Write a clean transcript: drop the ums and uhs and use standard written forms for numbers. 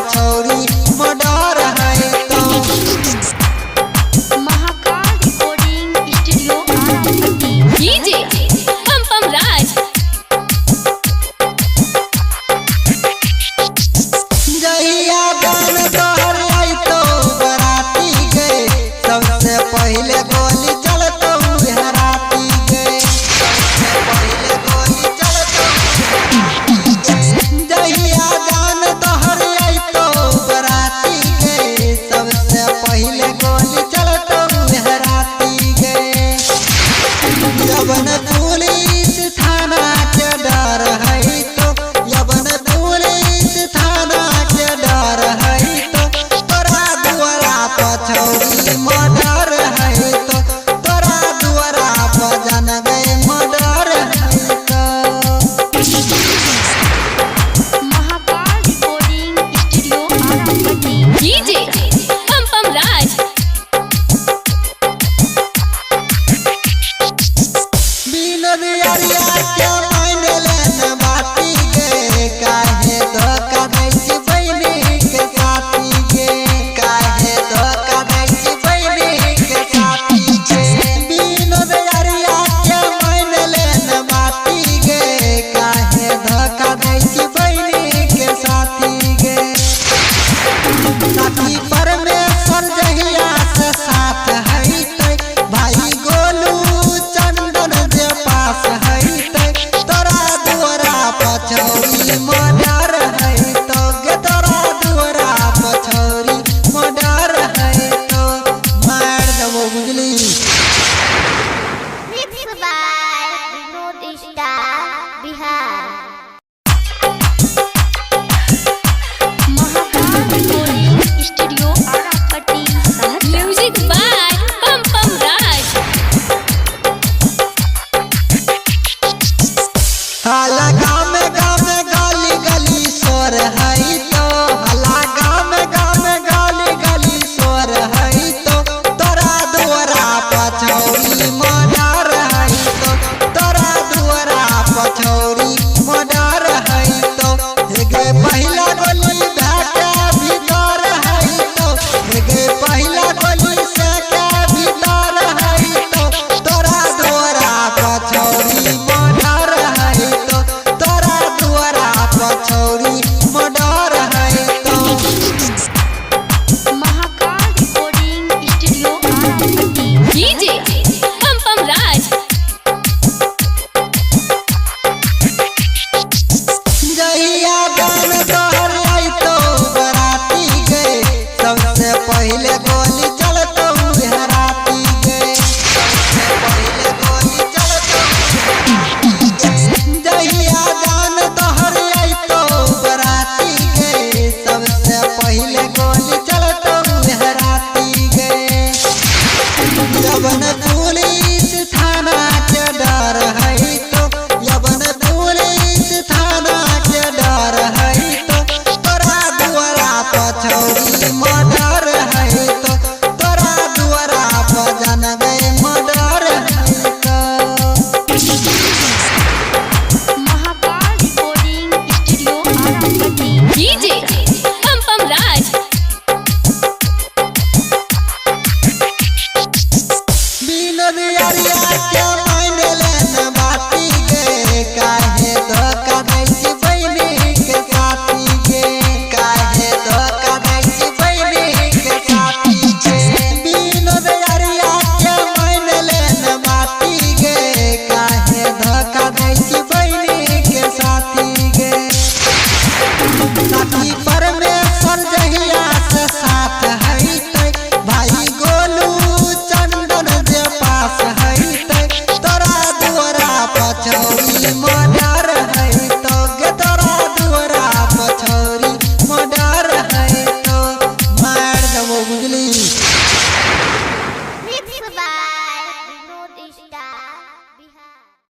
पछौरी murder है तो Mahakal recording studio DJ पम राज। जहिया गान तोहर आई तो बराती गए सबसे पहले गोली चलतो हराती गए पहले गोली चलतो जहिया गान तोहर आई तो बराती गए सबसे पहले गोली चलतो हराती गए यवन पुलिस थाना के डर है तो यवन पुलिस थाना के डर है तो तोरा दुआरा पछौरी मर्डर है तो तोरा दुआरा बजन गए मर्डर है तो महाकाल रिकॉर्डिंग स्टूडियो डीजे पम राज। बिनोद यारिया के मान लेन बाती गे काहे धोखा दै छी बहिनी के साथी गे काहे धोखा दै छी बहिनी के साथी गे बिनोद यारिया के मान लेन बाती गे काहे धोखा दै छी बहिनी के साथी गे साथी परमेश्वर जहिया से साथ है भाई गोलू चंदन जे पास है तोरा दुआरा पछौरी मर्डर है तो गे तोरा दुआरा पछौरी मर्डर है तो मार देबो बुझली। Mixed by Vinod Star Bihar. Mahakal recording studio Arapatti Saharsa. Music by Pam Raj. हाला गाँव में गली गली शोर है तो हाला गाँव में गली गली शोर है तो तोरा दुआरा पछौरी मर्डर है तो तोरा दुआरा पछौरी मर्डर है तो गे पहिला गोली भेटे भीतर है तो गे पहिला गोली से के भीतर है तो तोरा दुआरा पछौरी मर्डर है तो तोरा दुआरा पछौरी मर्डर है तो महाकाल रिकॉर्डिंग स्टूडियो आरापट्टी। डीजे पम राज। जहिया गान तोहर आई तो बराती गए सबसे पहले गोली चलतो हराती गए पहले गोली चलतो जहिया गान तोहर आई तो बराती गए सबसे पहले